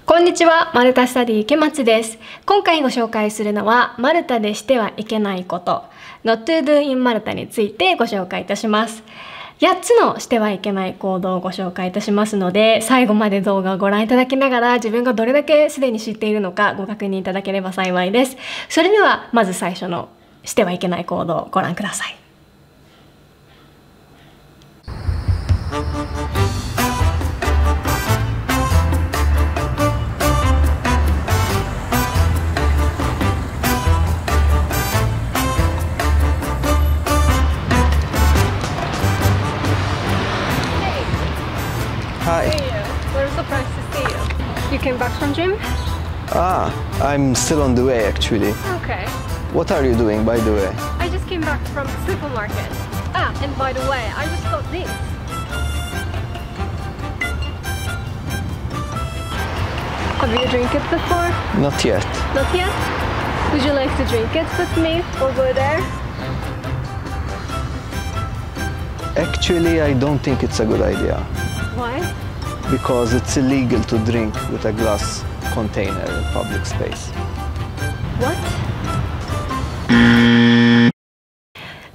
こんにちは、マルタスタディ池松です。今回ご紹介するのは、マルタでしてはいけないこと、Not to do in マルタについてご紹介いたします。8つのしてはいけない行動をご紹介いたしますので、最後まで動画をご覧いただきながら、自分がどれだけすでに知っているのかご確認いただければ幸いです。それでは、まず最初のしてはいけない行動をご覧ください。Hi. Hey, we're surprised to see you. You came back from gym? I'm still on the way actually. Okay. What are you doing, by the way? I just came back from the supermarket. And by the way, I just got this. Have you drank it before? Not yet. Not yet? Would you like to drink it with me over there? Actually, I don't think it's a good idea Why? because it's illegal to drink with a glass container in public space. What?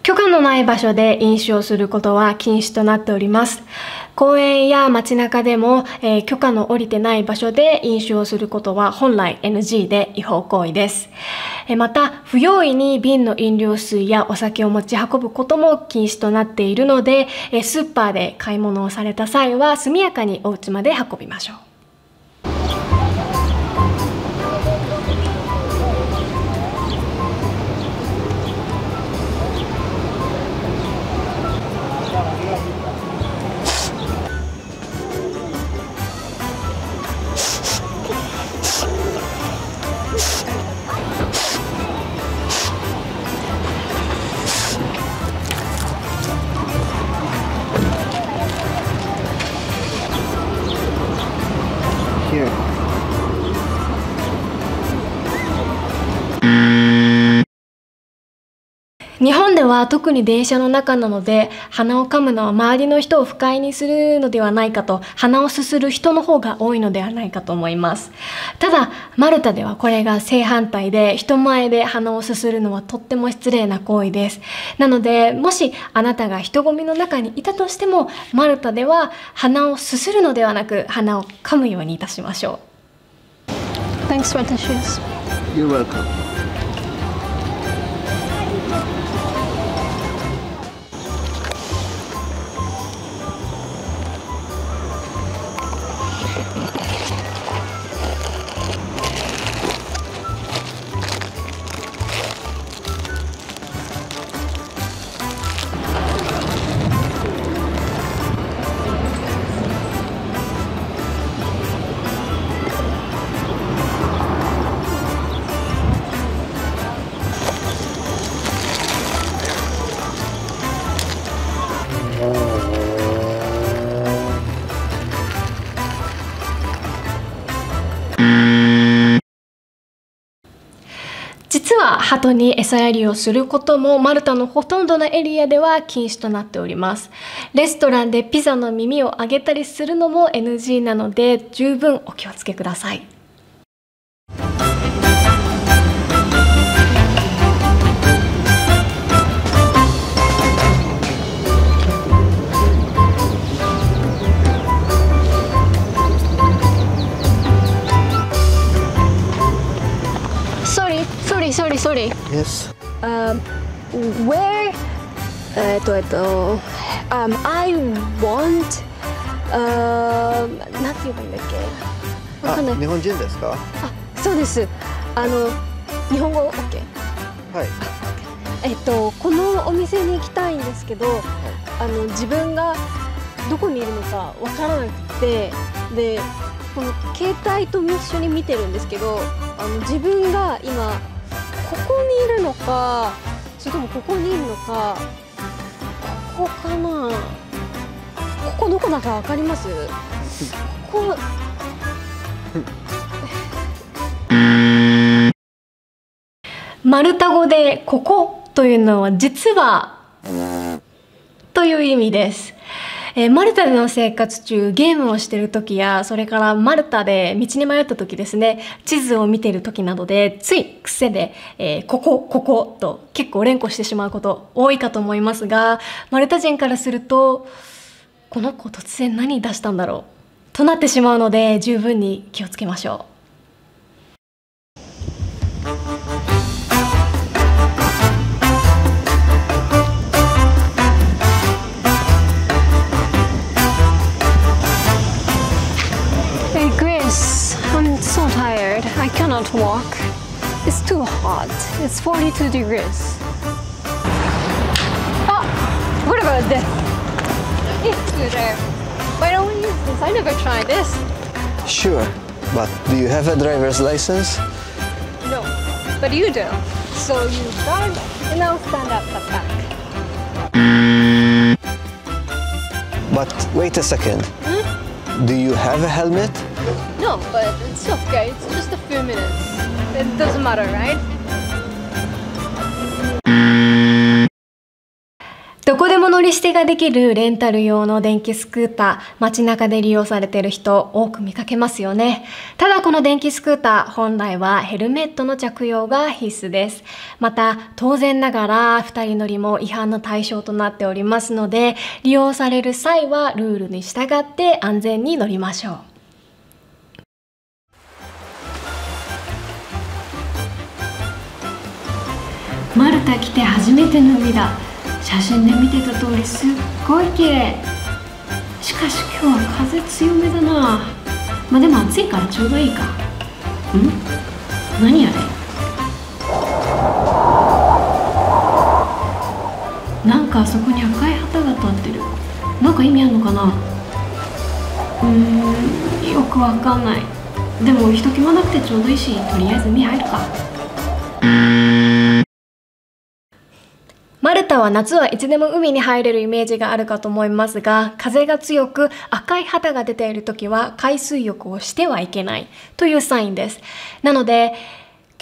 許可のない場所で飲酒をすることは禁止となっております。公園や街中でも、許可の下りてない場所で飲酒をすることは本来 NG で違法行為です。また、不用意に瓶の飲料水やお酒を持ち運ぶことも禁止となっているので、スーパーで買い物をされた際は速やかにお家まで運びましょう。Here. 日本では特に電車の中なので鼻をかむのは周りの人を不快にするのではないかと鼻をすする人の方が多いのではないかと思います。ただマルタではこれが正反対で人前で鼻をすするのはとっても失礼な行為です。なのでもしあなたが人混みの中にいたとしてもマルタでは鼻をすするのではなく鼻をかむようにいたしましょう。Thanks for the shoes. You're welcome.実は鳩に餌やりをすることもマルタのほとんどのエリアでは禁止となっております。レストランでピザの耳をあげたりするのも NG なので十分お気をつけください。Sorry. Yes. Where? I want. なんて言えばいいんだっけ？わかんない。日本人ですか？そうです。日本語 OK？はい。このお店に行きたいんですけど、自分がどこにいるのかわからなくて、で、この携帯と一緒に見てるんですけど、自分が今ここにいるのか、それともここにいるのか、ここかな。ここどこだかわかります？ここ。マルタ語でここというのは実はという意味です。マルタでの生活中、ゲームをしている時や、それからマルタで道に迷った時ですね、地図を見ている時などで、つい癖で、ここと結構連呼してしまうこと多いかと思いますが、マルタ人からすると、この子突然何出したんだろうとなってしまうので、十分に気をつけましょう。I'm so tired. I cannot walk. It's too hot. It's 42 degrees. Oh, what about this? E-scooter. Why don't we use this? I never tried this. Sure, but do you have a driver's license? No, but you do. So you drive and I'll stand up the back. But wait a second. Do you have a helmet? No, but it's okay. It's just a few minutes. It doesn't matter, right? どこでも乗り捨てができるレンタル用の電気スクーター、街中で利用されている人多く見かけますよね。ただこの電気スクーター、本来はヘルメットの着用が必須です。また当然ながら2人乗りも違反の対象となっておりますので、利用される際はルールに従って安全に乗りましょう。マルタ来て初めての海だ。写真で見てた通りすっごい綺麗。しかし今日は風強めだな。まあでも暑いからちょうどいいか。何あれ。なんかあそこに赤い旗が立ってる。なんか意味あるのかな。よくわかんない。でも人気もなくてちょうどいいし、とりあえず海入るか。マルタは夏はいつでも海に入れるイメージがあるかと思いますが、風が強く赤い旗が出ている時は海水浴をしてはいけないというサインです。なので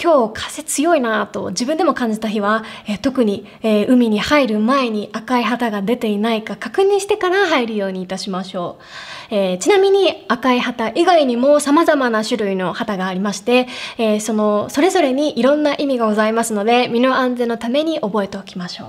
今日風強いなと自分でも感じた日は、特に、海に入る前に赤い旗が出ていないか確認してから入るようにいたしましょう。ちなみに赤い旗以外にも様々な種類の旗がありまして、それぞれにいろんな意味がございますので、身の安全のために覚えておきましょう。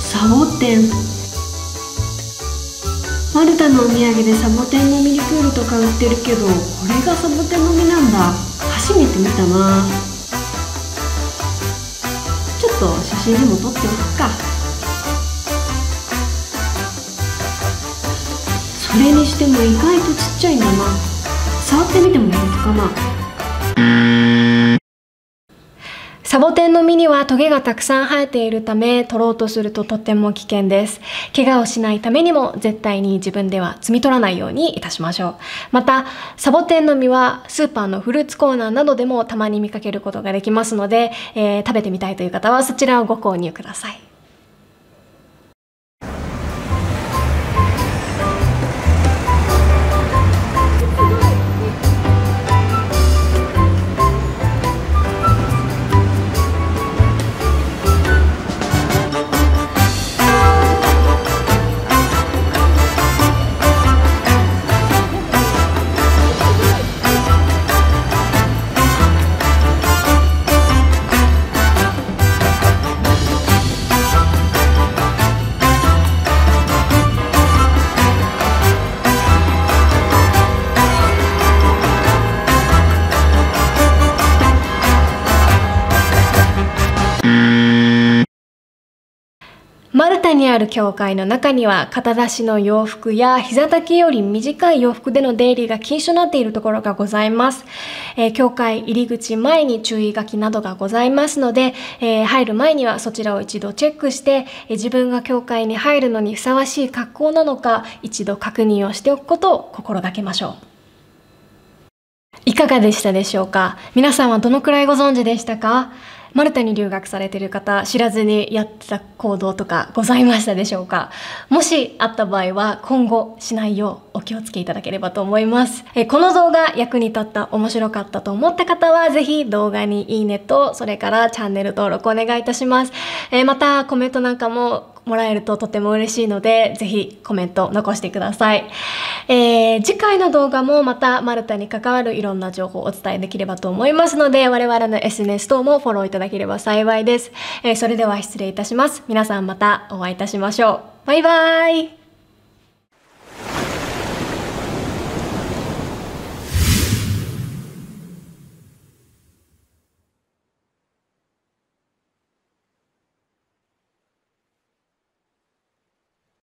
サボテン。マルタのお土産でサボテンのミリクールとか売ってるけど、これがサボテンの実なんだ。初めて見たな。ちょっと写真でも撮っておくか。それにしても意外とちっちゃいんだな。触ってみても平気かな。サボテンの実にはトゲがたくさん生えているため、取ろうとするととても危険です。怪我をしないためにも絶対に自分では摘み取らないようにいたしましょう。また、サボテンの実はスーパーのフルーツコーナーなどでもたまに見かけることができますので、食べてみたいという方はそちらをご購入ください。マルタにある教会の中には肩出しの洋服や膝丈より短い洋服での出入りが禁止となっているところがございます。教会入り口前に注意書きなどがございますので、入る前にはそちらを一度チェックして、自分が教会に入るのにふさわしい格好なのか一度確認をしておくことを心がけましょう。いかがでしたでしょうか。皆さんはどのくらいご存知でしたか。マルタに留学されている方、知らずにやってた行動とかございましたでしょうか？もしあった場合は今後しないようお気をつけいただければと思います。この動画役に立った、面白かったと思った方はぜひ動画にいいねと、それからチャンネル登録お願いいたします。またコメントなんかももらえるととても嬉しいので、ぜひコメント残してください。次回の動画もまたマルタに関わるいろんな情報をお伝えできればと思いますので、我々の SNS 等もフォローいただければ幸いです。それでは失礼いたします。皆さんまたお会いいたしましょう。バイバーイ。